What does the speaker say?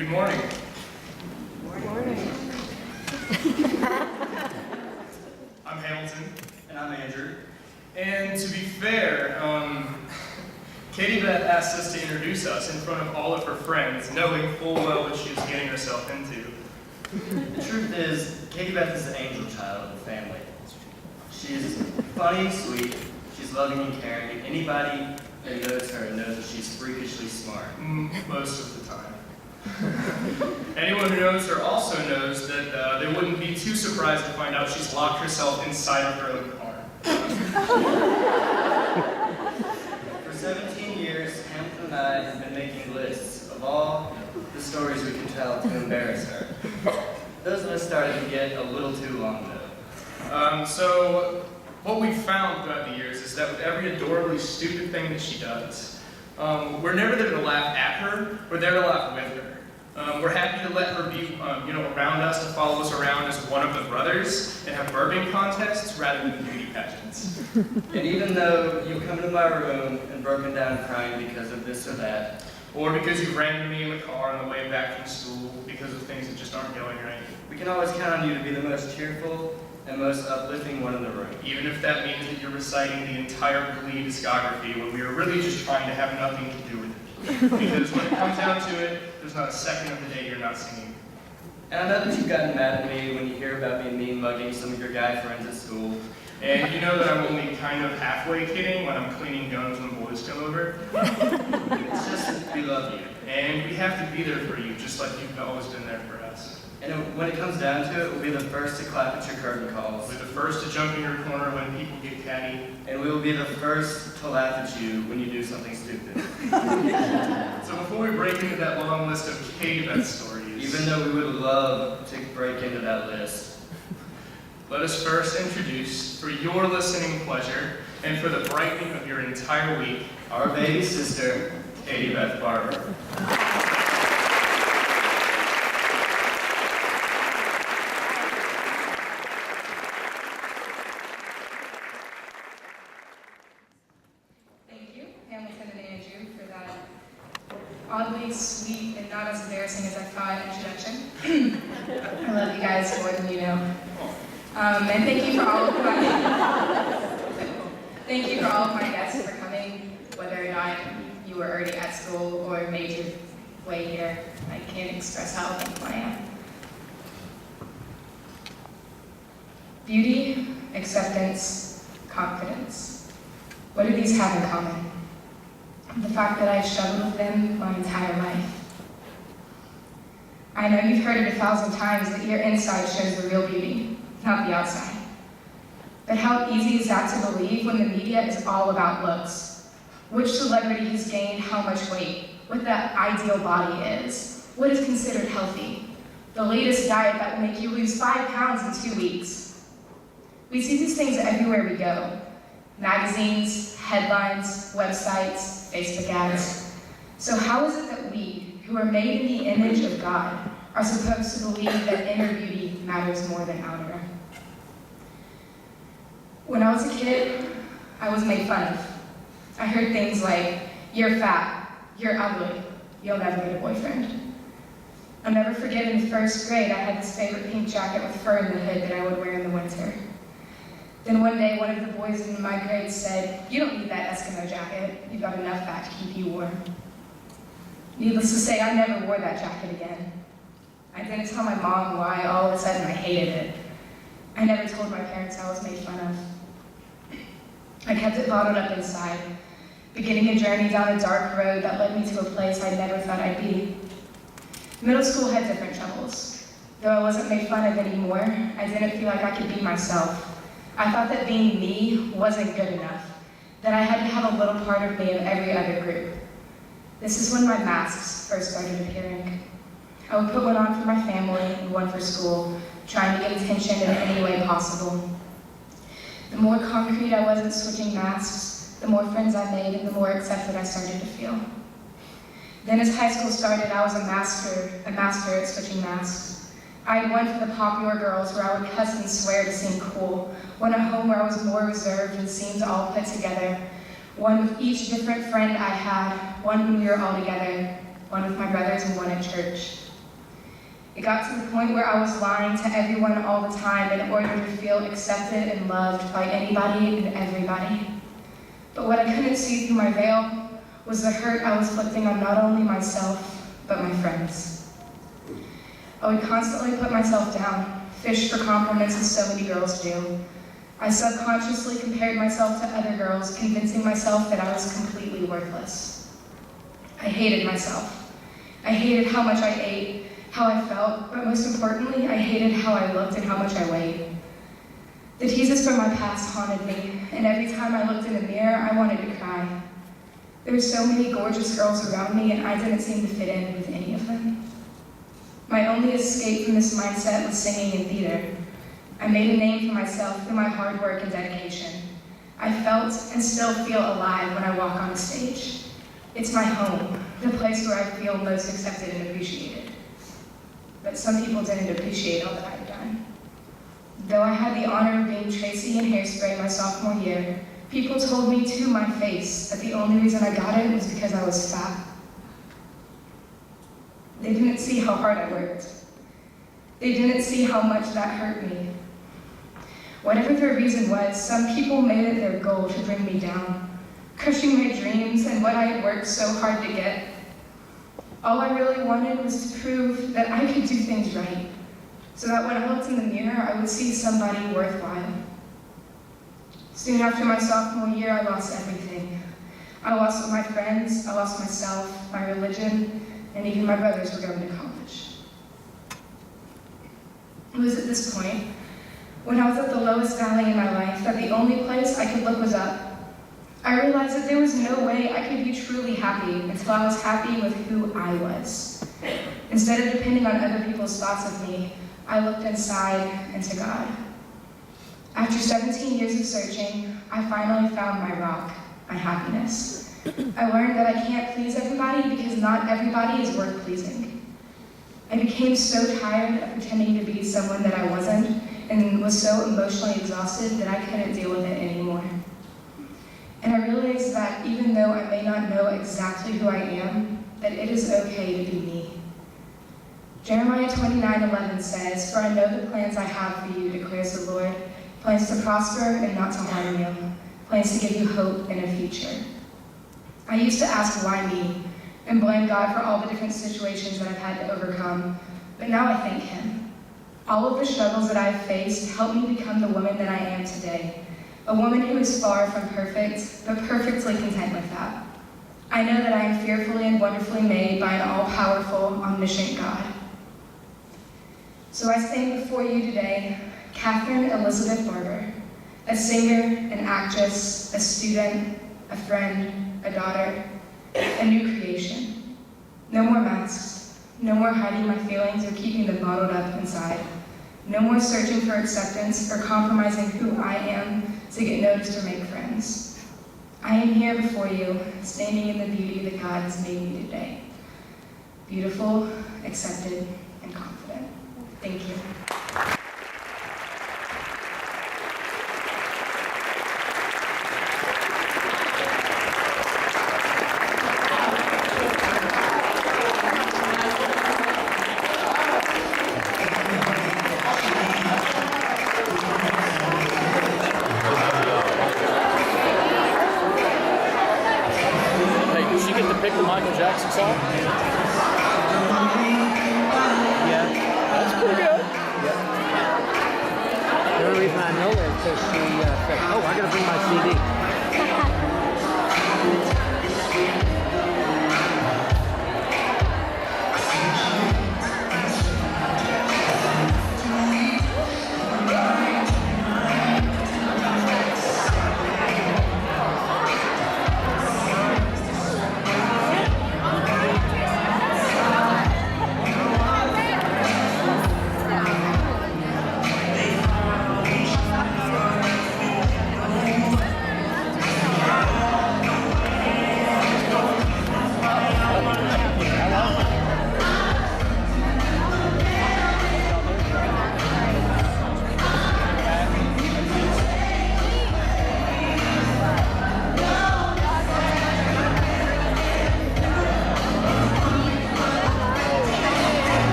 Good morning. Morning. I'm Hamilton. And I'm Andrew. And to be fair, Katy Beth asked us to introduce us in front of all of her friends, knowing full well what she was getting herself into. The truth is, Katy Beth is the angel child of the family. She's funny, sweet, she's loving and caring. Anybody that knows her knows that she's freakishly smart. Most of the time. Anyone who knows her also knows that they wouldn't be too surprised to find out she's locked herself inside of her own car. For 17 years, Hamilton and I have been making lists of all the stories we can tell to embarrass her. Those lists started to get a little too long, though. So what we've found throughout the years is that with every adorably stupid thing that she does, we're never there to laugh at her, we're there to laugh with her. We're happy to let her be around us, to follow us around as one of the brothers, and have burping contests rather than beauty pageants. And even though you come into my room and broken down crying because of this or that, or because you ran into me in the car on the way back from school because of things that just aren't going right, we can always count on you to be the most cheerful and most uplifting one in the room. even if that means that you're reciting the entire Glee discography when we are really just trying to have nothing to do with it. Because when it comes down to it, there's not a second of the day you're not singing. And I know that you've gotten mad at me when you hear about me mean mugging some of your guy friends at school. And you know that I'm only kind of halfway kidding when I'm cleaning guns when boys come over. It's just that we love you. And we have to be there for you, just like you've always been there for us. And when it comes down to it, we'll be the first to clap at your curtain calls. We're the first to jump in your corner when people get catty. And we will be the first to laugh at you when you do something stupid. So before we break into that long list of Katy Beth stories, Even though we would love to break into that list, let us first introduce, for your listening pleasure, and for the brightening of your entire week, our baby sister, Katy Beth Barber. Thank you, Hamilton and Andrew, for that oddly sweet and not as embarrassing as I thought introduction. I love you guys more than you know. And thank you for all of my guests for coming, whether or not you were already at school or made your way here. I can't express how thankful I am. Beauty, acceptance, confidence. What do these have in common? The fact that I've struggled with them my entire life. I know you've heard it 1,000 times that your inside shows the real beauty, not the outside. But how easy is that to believe when the media is all about looks? Which celebrity has gained how much weight? What that ideal body is? What is considered healthy? The latest diet that will make you lose 5 pounds in 2 weeks. We see these things everywhere we go. Magazines, headlines, websites, Facebook ads. So how is it that we, who are made in the image of God, are supposed to believe that inner beauty matters more than outer? When I was a kid, I was made fun of. I heard things like, "You're fat, you're ugly, you'll never get a boyfriend." I'll never forget in 1st grade, I had this favorite pink jacket with fur in the hood that I would wear in the winter. Then one day, one of the boys in my grade said, "You don't need that Eskimo jacket. You've got enough fat to keep you warm." Needless to say, I never wore that jacket again. I didn't tell my mom why all of a sudden I hated it. I never told my parents I was made fun of. I kept it bottled up inside, beginning a journey down a dark road that led me to a place I never thought I'd be. Middle school had different troubles. Though I wasn't made fun of anymore, I didn't feel like I could be myself. I thought that being me wasn't good enough, that I had to have a little part of me in every other group. This is when my masks first started appearing. I would put one on for my family and one for school, trying to get attention in any way possible. The more concrete I was at switching masks, the more friends I made and the more accepted I started to feel. Then as high school started, I was a master at switching masks. I had one for the popular girls where I would cuss and swear to seem cool, one at home where I was more reserved and seemed all put together, one with each different friend I had, one when we were all together, one with my brothers and one at church. It got to the point where I was lying to everyone all the time in order to feel accepted and loved by anybody and everybody. But what I couldn't see through my veil was the hurt I was inflicting on not only myself, but my friends. I would constantly put myself down, fish for compliments as so many girls do. I subconsciously compared myself to other girls, convincing myself that I was completely worthless. I hated myself. I hated how much I ate, how I felt, but most importantly, I hated how I looked and how much I weighed. The teases from my past haunted me, and every time I looked in the mirror, I wanted to cry. There were so many gorgeous girls around me, and I didn't seem to fit in with any of them. My only escape from this mindset was singing in theater. I made a name for myself through my hard work and dedication. I felt and still feel alive when I walk on the stage. It's my home, the place where I feel most accepted and appreciated. But some people didn't appreciate all that I've done. Though I had the honor of being Tracy in Hairspray my sophomore year, people told me to my face that the only reason I got it was because I was fat. They didn't see how hard I worked. They didn't see how much that hurt me. Whatever their reason was, some people made it their goal to bring me down, crushing my dreams and what I had worked so hard to get. All I really wanted was to prove that I could do things right, so that when I looked in the mirror, I would see somebody worthwhile. Soon after my sophomore year, I lost everything. I lost my friends, I lost myself, my religion, and even my brothers were going to college. It was at this point, when I was at the lowest valley in my life, that the only place I could look was up. I realized that there was no way I could be truly happy until I was happy with who I was. Instead of depending on other people's thoughts of me, I looked inside and to God. After 17 years of searching, I finally found my rock, my happiness. I learned that I can't please everybody because not everybody is worth pleasing. I became so tired of pretending to be someone that I wasn't, and was so emotionally exhausted that I couldn't deal with it anymore. And I realized that even though I may not know exactly who I am, that it is okay to be me. Jeremiah 29:11 says, "For I know the plans I have for you, declares the Lord, plans to prosper and not to harm you, plans to give you hope and a future." I used to ask why me, and blame God for all the different situations that I've had to overcome, but now I thank Him. All of the struggles that I've faced helped me become the woman that I am today, a woman who is far from perfect, but perfectly content with that. I know that I am fearfully and wonderfully made by an all-powerful, omniscient God. So I stand before you today, Catherine Elizabeth Barber, a singer, an actress, a student, a friend, a daughter, a new creation. No more masks, no more hiding my feelings or keeping them bottled up inside. No more searching for acceptance or compromising who I am to get noticed or make friends. I am here before you, standing in the beauty that God has made me today. Beautiful, accepted, and confident. Thank you. Pick the Michael Jackson song? Yeah. That's pretty good. The only reason I know that is because she said, "Oh, I gotta bring my CD."